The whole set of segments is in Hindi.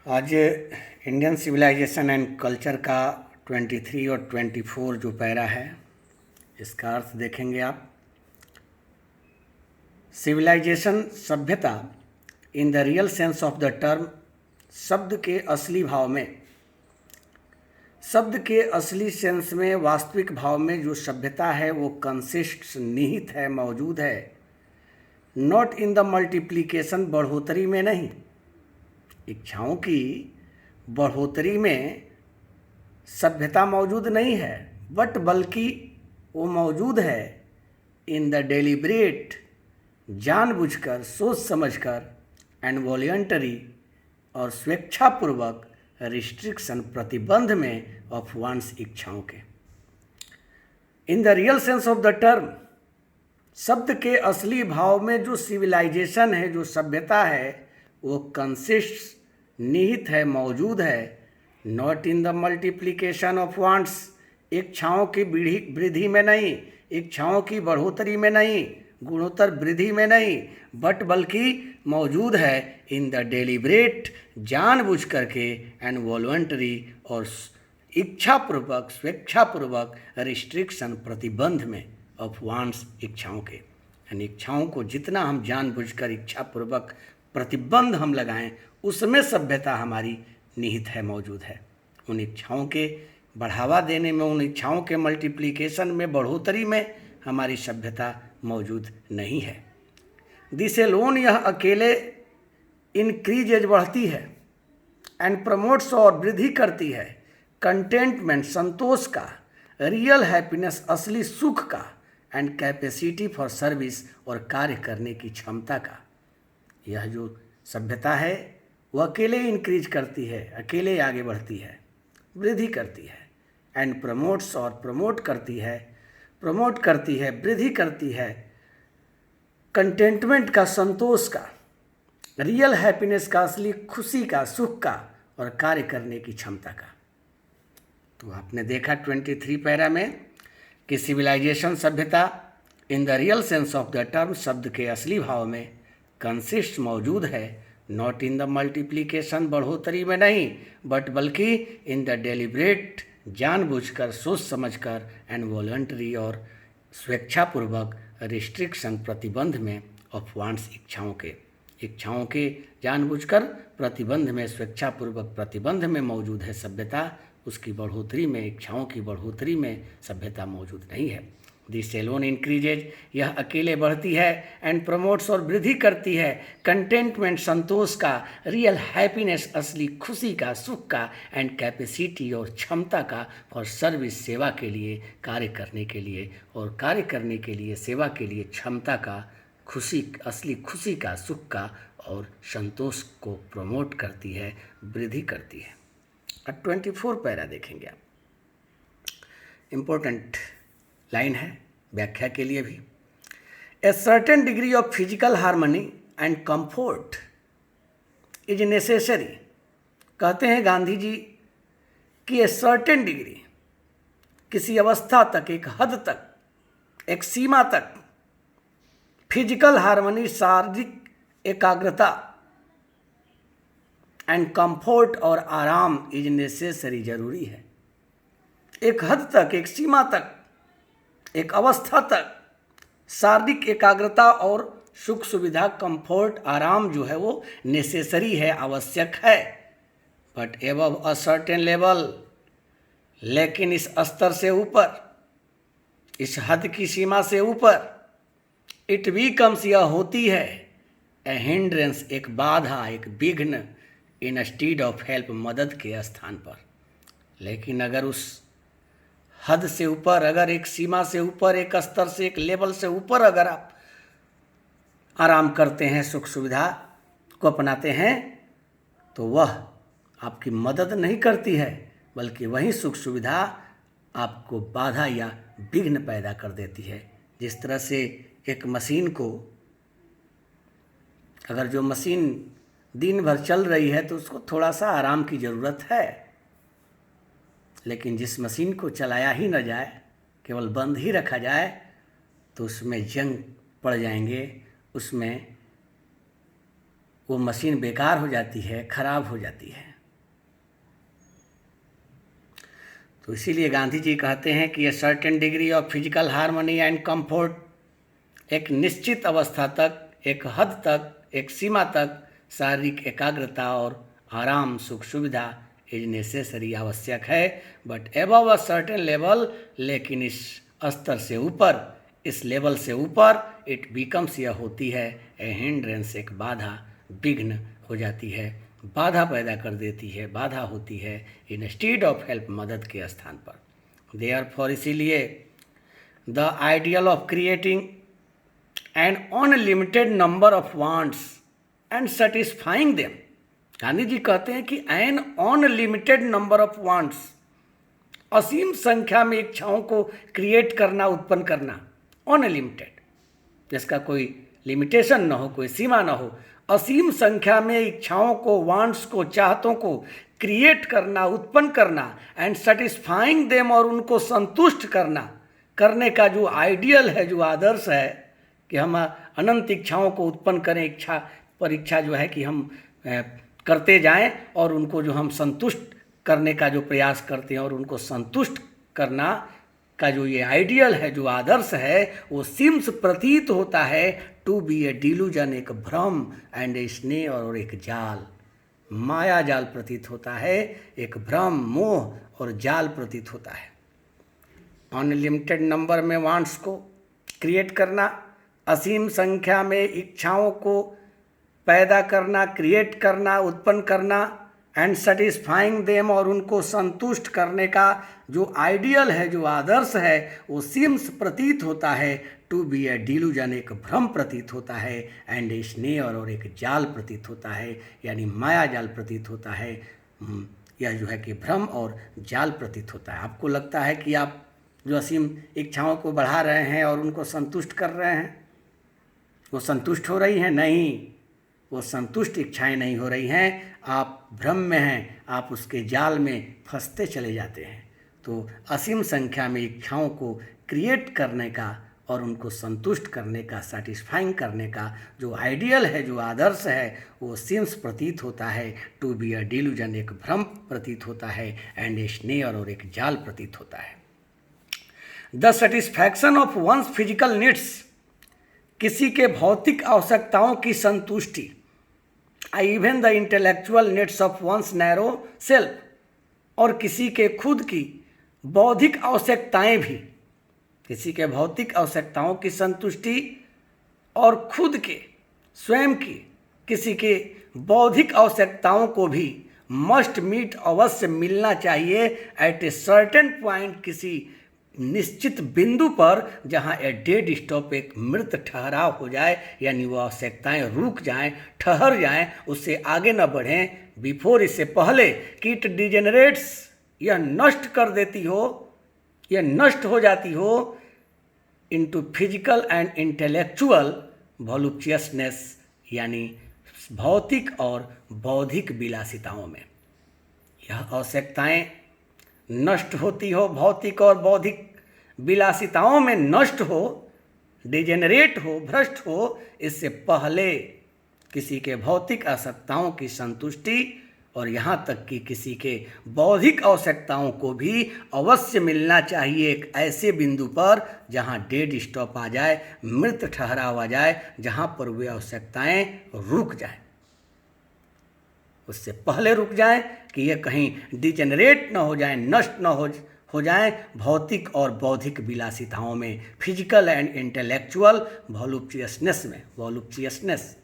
आज इंडियन सिविलाइजेशन एंड कल्चर का 23 और 24 जो पैरा है, इसका अर्थ देखेंगे आप। सिविलाइजेशन सभ्यता in the real sense of the term, शब्द के असली भाव में, शब्द के असली सेंस में, वास्तविक भाव में जो सभ्यता है वो कंसिस्ट्स, निहित है, मौजूद है। नॉट इन द मल्टीप्लिकेशन, बढ़ोतरी में नहीं, इच्छाओं की बढ़ोतरी में सभ्यता मौजूद नहीं है, बट बल्कि वो मौजूद है इन द डेलिब्रेट, जानबूझकर, सोच समझकर, एंड वॉलंटरी और स्वेच्छापूर्वक रिस्ट्रिक्शन, प्रतिबंध में ऑफ वंस, इच्छाओं के। In the real sense of the term, शब्द के असली भाव में जो सिविलाइजेशन है, जो सभ्यता है, वो कंसिस्ट, निहित है, मौजूद है। Not in the multiplication of wants, इच्छाओं की वृद्धि में नहीं, इच्छाओं की बढ़ोतरी में नहीं, गुणोत्तर वृद्धि में नहीं, बट बल्कि मौजूद है इन द डेलिब्रेट, जानबूझ करके, एंड वॉलंटरी और इच्छापूर्वक, स्वेच्छापूर्वक, रिस्ट्रिक्शन, प्रतिबंध में ऑफ वांट्स, इच्छाओं के। यानी इच्छाओं को जितना हम जानबूझकर, इच्छापूर्वक प्रतिबंध हम लगाएं, उसमें सभ्यता हमारी निहित है, मौजूद है। उन इच्छाओं के बढ़ावा देने में, उन इच्छाओं के मल्टीप्लिकेशन में, बढ़ोतरी में हमारी सभ्यता मौजूद नहीं है। दिस एलोन, यह अकेले, इंक्रीजेज, बढ़ती है, एंड प्रमोट्स, और वृद्धि करती है, कंटेंटमेंट, संतोष का, रियल हैप्पीनेस, असली सुख का, एंड कैपेसिटी फॉर सर्विस, और कार्य करने की क्षमता का। यह जो सभ्यता है वो अकेले इंक्रीज करती है, अकेले आगे बढ़ती है, वृद्धि करती है, एंड प्रमोट्स, और प्रमोट करती है, वृद्धि करती है, कंटेंटमेंट का, संतोष का, रियल हैप्पीनेस का, असली खुशी का, सुख का, और कार्य करने की क्षमता का। तो आपने देखा 23 पैरा में कि सिविलाइजेशन, सभ्यता in the real sense of the term, शब्द के असली भाव में कंसिस्ट, मौजूद है। नॉट इन द मल्टीप्लिकेशन, बढ़ोतरी में नहीं, बट बल्कि इन द डेलिब्रेट, जानबूझकर, सोच समझकर, एंड वॉलंटरी और स्वेच्छापूर्वक, रिस्ट्रिक्शन, प्रतिबंध में ऑफ वांट्स, इच्छाओं के जानबूझकर, प्रतिबंध में, स्वेच्छापूर्वक प्रतिबंध में मौजूद है सभ्यता। उसकी बढ़ोतरी में, इच्छाओं की बढ़ोतरी में सभ्यता मौजूद नहीं है। दिस एलोन इंक्रीजेज, यह अकेले बढ़ती है, एंड प्रमोट्स, और वृद्धि करती है, कंटेंटमेंट, संतोष का, रियल हैप्पीनेस, असली खुशी का, सुख का, एंड कैपेसिटी, और क्षमता का, फॉर सर्विस, सेवा के लिए, कार्य करने के लिए, और कार्य करने के लिए, सेवा के लिए क्षमता का, खुशी, असली खुशी का, सुख का, और संतोष को प्रमोट करती है, वृद्धि करती है। अब 24 पैरा देखेंगे आप। इम्पोर्टेंट लाइन है व्याख्या के लिए भी। A certain degree of physical harmony and comfort is necessary, कहते हैं गांधी जी कि ए सर्टेन डिग्री, किसी अवस्था तक, एक हद तक, एक सीमा तक, फिजिकल हार्मनी, शारीरिक एकाग्रता, एंड कंफर्ट, और आराम, इज नेसेसरी, जरूरी है। एक हद तक, एक सीमा तक, एक अवस्था तक शारीरिक एकाग्रता और सुख सुविधा, कंफर्ट, आराम जो है वो नेसेसरी है, आवश्यक है। But above a certain level, लेकिन इस स्तर से ऊपर, इस हद की सीमा से ऊपर, इट बिकम्स, यह होती है, ए हिंड्रेंस, एक बाधा, एक विघ्न, इन स्टीड ऑफ हेल्प, मदद के स्थान पर। लेकिन अगर उस हद से ऊपर, अगर एक सीमा से ऊपर, एक स्तर से, एक लेवल से ऊपर अगर आप आराम करते हैं, सुख सुविधा को अपनाते हैं, तो वह आपकी मदद नहीं करती है, बल्कि वही सुख सुविधा आपको बाधा या विघ्न पैदा कर देती है। जिस तरह से एक मशीन को, अगर जो मशीन दिन भर चल रही है तो उसको थोड़ा सा आराम की ज़रूरत है, लेकिन जिस मशीन को चलाया ही न जाए, केवल बंद ही रखा जाए, तो उसमें जंग पड़ जाएंगे, उसमें वो मशीन बेकार हो जाती है, खराब हो जाती है। तो इसीलिए गांधी जी कहते हैं कि a certain degree of physical harmony and comfort, एक निश्चित अवस्था तक, एक हद तक, एक सीमा तक शारीरिक एकाग्रता और आराम सुख सुविधा इज नेसेसरी, आवश्यक है। But above a certain level, लेकिन इस स्तर से ऊपर, इस लेवल से ऊपर, इट बिकम्स, यह होती है ए हिंड्रेंस, एक बाधा, विघ्न हो जाती है, बाधा पैदा कर देती है, बाधा होती है इंस्टीड ऑफ हेल्प, मदद के स्थान पर। देयरफॉर, इसीलिए the ideal of creating an unlimited number of wants and satisfying them, Gandhi ji कहते हैं कि an unlimited number of wants, असीम संख्या में इच्छाओं को क्रिएट करना, उत्पन्न करना, अनलिमिटेड, जिसका कोई लिमिटेशन ना हो, कोई सीमा ना हो, असीम संख्या में इच्छाओं को, वांट्स को, चाहतों को क्रिएट करना, उत्पन्न करना, एंड सेटिस्फाइंग देम, और उनको संतुष्ट करना, करने का जो आइडियल है, जो आदर्श है कि हम अनंत इच्छाओं को उत्पन्न करें, इच्छा पर इच्छा जो है कि हम करते जाएं, और उनको जो हम संतुष्ट करने का जो प्रयास करते हैं और उनको संतुष्ट करना का जो ये आइडियल है, जो आदर्श है, वो सिम्स प्रतीत होता है टू बी ए डिल्यूजन, एक भ्रम, एंड ए स्नेह, और एक जाल, माया जाल प्रतीत होता है, एक भ्रम, मोह और जाल प्रतीत होता है। अनलिमिटेड नंबर में वांट्स को क्रिएट करना, असीम संख्या में इच्छाओं को पैदा करना, क्रिएट करना, उत्पन्न करना, एंड सेटिस्फाइंग देम, और उनको संतुष्ट करने का जो आइडियल है, जो आदर्श है, वो सिम्स प्रतीत होता है टू बी ए डिल्यूजन, एक भ्रम प्रतीत होता है, एंड ए स्नेह, और एक जाल प्रतीत होता है, यानी माया जाल प्रतीत होता है। यह जो है कि भ्रम और जाल प्रतीत होता है। आपको लगता है कि आप जो असीम इच्छाओं को बढ़ा रहे हैं और उनको संतुष्ट कर रहे हैं, वो संतुष्ट हो रही हैं? नहीं, वो संतुष्ट इच्छाएं नहीं हो रही हैं, आप भ्रम में हैं, आप उसके जाल में फंसते चले जाते हैं। तो असीम संख्या में इच्छाओं को क्रिएट करने का और उनको संतुष्ट करने का, सेटिस्फाइंग करने का जो आइडियल है, जो आदर्श है, वो सिम्स प्रतीत होता है टू बी अ डिल्यूजन, एक भ्रम प्रतीत होता है, एंड ए स्नेयर, और एक जाल प्रतीत होता है। The satisfaction of one's physical needs, किसी के भौतिक आवश्यकताओं की संतुष्टि, even the intellectual needs of one's narrow self, और किसी के खुद की बौद्धिक आवश्यकताएं भी, किसी के भौतिक आवश्यकताओं की संतुष्टि और खुद के स्वयं की किसी के बौद्धिक आवश्यकताओं को भी मस्ट मीट, अवश्य मिलना चाहिए एट ए सर्टेन पॉइंट, किसी निश्चित बिंदु पर, जहां ए डेड स्टॉप, एक मृत ठहराव हो जाए, यानी वो आवश्यकताएं रुक जाएं, ठहर जाएं, उससे आगे न बढ़ें, बिफोर, इससे पहले कि इट डिजेनरेट्स, यह नष्ट कर देती हो, यह नष्ट हो जाती हो, इनटू फिजिकल एंड इंटेलेक्चुअल वॉल्यूप्चुअसनेस, यानी भौतिक और बौद्धिक विलासिताओं में। यह आवश्यकताएं नष्ट होती हो, भौतिक और बौद्धिक विलासिताओं में नष्ट हो, डिजेनरेट हो, भ्रष्ट हो, इससे पहले किसी के भौतिक आवश्यकताओं की संतुष्टि और यहाँ तक कि किसी के बौद्धिक आवश्यकताओं को भी अवश्य मिलना चाहिए एक ऐसे बिंदु पर जहाँ डेड स्टॉप आ जाए, मृत ठहराव आ जाए, जहाँ पर वे आवश्यकताएं रुक जाएं, उससे पहले रुक जाएं कि ये कहीं डिजेनरेट न हो जाएं, नष्ट न हो जाएं भौतिक और बौद्धिक विलासिताओं में, फिजिकल एंड इंटेलेक्चुअल वॉल्यूप्चुअसनेस में, वॉल्यूप्चुअसनेस,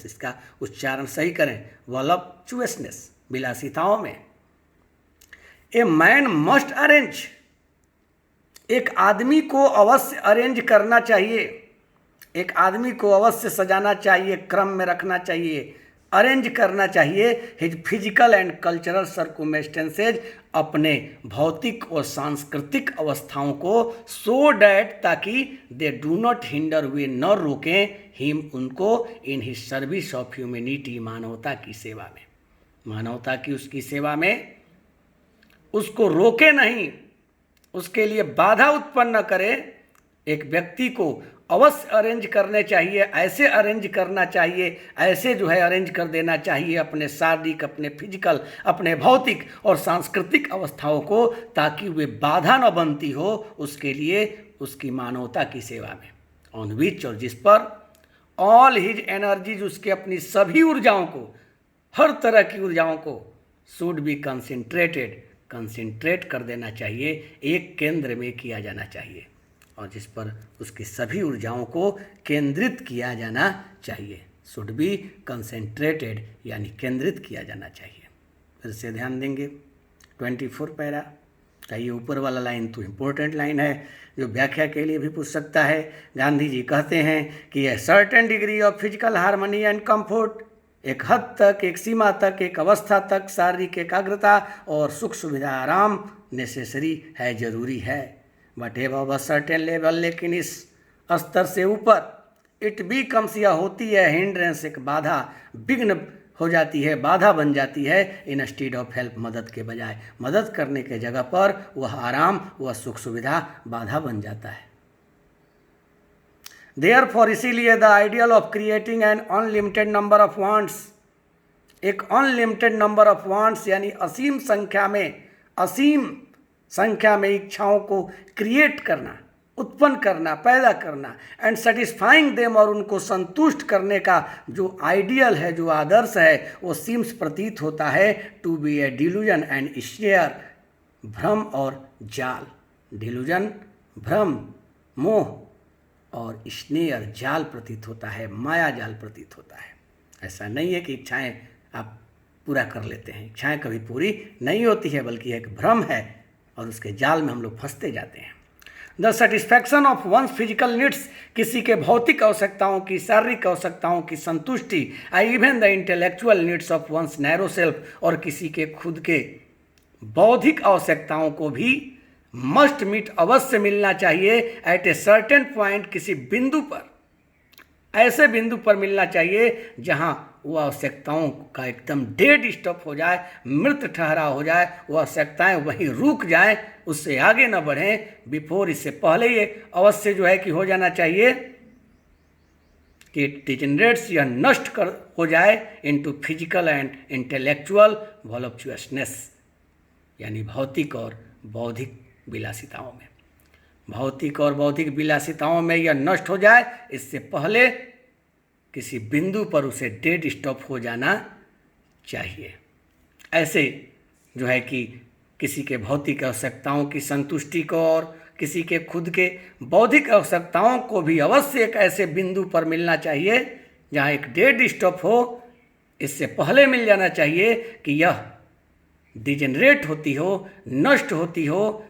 इसका उच्चारण सही करें, वॉल्यूप्चुअसनेस, विलासिताओं में। ए मैन मस्ट अरेंज, एक आदमी को अवश्य अरेंज करना चाहिए, एक आदमी को अवश्य सजाना चाहिए, क्रम में रखना चाहिए, अरेंज करना चाहिए हिज फिजिकल एंड कल्चरल सर्कुमेस्टेंसेज, अपने भौतिक और सांस्कृतिक अवस्थाओं को, सो डैट, ताकि दे डू नॉट हिंडर, वे न रोकें, हिम, उनको, in his service of humanity, मानवता की सेवा में, मानवता की उसकी सेवा में उसको रोके नहीं, उसके लिए बाधा उत्पन्न न करे, एक व्यक्ति को अवश्य अरेंज करने चाहिए, ऐसे अरेंज करना चाहिए, ऐसे जो है अरेंज कर देना चाहिए अपने शारीरिक, अपने फिजिकल, अपने भौतिक और सांस्कृतिक अवस्थाओं को, ताकि वे बाधा न बनती हो उसके लिए, उसकी मानवता की सेवा में। ऑन विच, और जिस पर ऑल हिज एनर्जीज, उसके अपनी सभी ऊर्जाओं को, हर तरह की ऊर्जाओं को शुड बी कंसंट्रेट कर देना चाहिए, एक केंद्र में किया जाना चाहिए, और जिस पर उसकी सभी ऊर्जाओं को केंद्रित किया जाना चाहिए। शुड बी कंसंट्रेटेड यानी केंद्रित किया जाना चाहिए। फिर से ध्यान देंगे 24 पैरा का ये ऊपर वाला लाइन तो इम्पोर्टेंट लाइन है, जो व्याख्या के लिए भी पूछ सकता है। गांधी जी कहते हैं कि यह certain degree of physical harmony and comfort, एक हद तक, एक सीमा तक, एक अवस्था तक शारीरिक एकाग्रता और सुख सुविधा आराम नेसेसरी है, जरूरी है। But above a certain level, लेकिन इस स्तर से ऊपर, इट बिकम्स, यह होती है हिंड्रेंस, एक बाधा, विघ्न हो जाती है, बाधा बन जाती है, इंस्टीड ऑफ हेल्प, मदद के बजाय, मदद करने के जगह पर वह आराम, वह सुख सुविधा बाधा बन जाता है। देयरफॉर, इसीलिए the ideal of creating an unlimited number of wants, एक अनलिमिटेड नंबर ऑफ वांट्स यानी असीम संख्या में इच्छाओं को क्रिएट करना, उत्पन्न करना, पैदा करना, एंड सेटिस्फाइंग देम, और उनको संतुष्ट करने का जो आइडियल है, जो आदर्श है, वो सीम्स प्रतीत होता है to be a delusion and snare, भ्रम और जाल। डिल्यूजन, भ्रम, मोह, और स्नेयर, जाल प्रतीत होता है, माया जाल प्रतीत होता है। ऐसा नहीं है कि इच्छाएं आप पूरा कर लेते हैं, इच्छाएं कभी पूरी नहीं होती है, बल्कि एक भ्रम है और उसके जाल में हम लोग फंसते जाते हैं। The satisfaction of one's physical needs, किसी के भौतिक आवश्यकताओं की, शारीरिक आवश्यकताओं की संतुष्टि, I even the intellectual needs of one's narrow self, और किसी के खुद के बौद्धिक आवश्यकताओं को भी मस्ट मीट, अवश्य मिलना चाहिए, एट ए सर्टेन पॉइंट, किसी बिंदु पर, ऐसे बिंदु पर मिलना चाहिए जहां वो आवश्यकताओं का एकदम डेड स्टॉप हो जाए, मृत ठहरा हो जाए, वो आवश्यकताएं वहीं रुक जाएं, उससे आगे न बढ़ें। बिफोर, इससे पहले ये अवश्य जो है कि हो जाना चाहिए कि डिजेनरेट्स, यह नष्ट कर हो जाए, इनटू फिजिकल एंड इंटेलेक्चुअल वॉलप्चुअसनेस, यानी भौतिक और बौद्धिक विलासिताओं में, भौतिक और बौद्धिक विलासिताओं में यह नष्ट हो जाए, इससे पहले किसी बिंदु पर उसे डेड स्टॉप हो जाना चाहिए। ऐसे जो है कि किसी के भौतिक आवश्यकताओं की संतुष्टि को और किसी के खुद के बौद्धिक आवश्यकताओं को भी अवश्य एक ऐसे बिंदु पर मिलना चाहिए जहाँ एक डेड स्टॉप हो, इससे पहले मिल जाना चाहिए कि यह डिजेनरेट होती हो, नष्ट होती हो,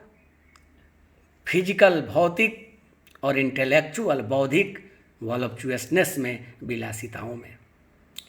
फिजिकल, भौतिक और इंटेलेक्चुअल, बौद्धिक वॉलप्चुअसनेस में, विलासिताओं में।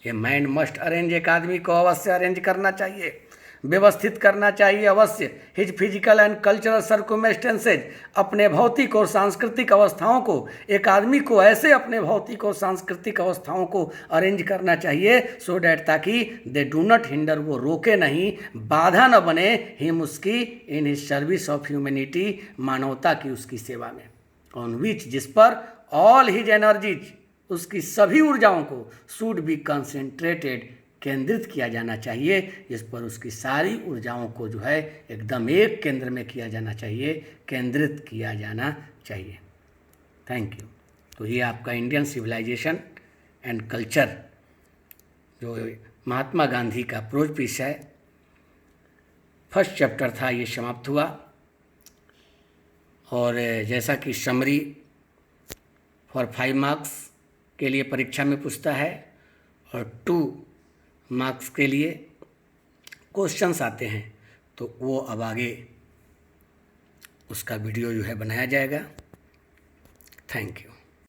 ये मैन मस्ट अरेंज, एक आदमी को अवश्य अरेंज करना चाहिए, व्यवस्थित करना चाहिए अवश्य, हिज फिजिकल एंड कल्चरल सर्कुमेस्टेंसेज, अपने भौतिक और सांस्कृतिक अवस्थाओं को, एक आदमी को ऐसे अपने भौतिक और सांस्कृतिक अवस्थाओं को अरेंज करना चाहिए, सो डैट, ताकि दे डू नॉट हिंडर, वो रोके नहीं, बाधा न बने, हिम, उसकी, in his service of humanity, मानवता की उसकी सेवा में। ऑन विच, जिस पर ऑल हिज एनर्जीज, उसकी सभी ऊर्जाओं को, शुड बी कंसंट्रेटेड, केंद्रित किया जाना चाहिए, जिस पर उसकी सारी ऊर्जाओं को जो है एकदम एक केंद्र में किया जाना चाहिए, केंद्रित किया जाना चाहिए। Thank you. तो ये आपका इंडियन सिविलाइजेशन एंड कल्चर, जो महात्मा गांधी का प्रोज पीस है, फर्स्ट चैप्टर था, ये समाप्त हुआ। और जैसा कि समरी फॉर 5 मार्क्स के लिए परीक्षा में पूछता है और 2 मार्क्स के लिए क्वेश्चंस आते हैं, तो वो अब आगे उसका वीडियो जो है बनाया जाएगा। Thank you.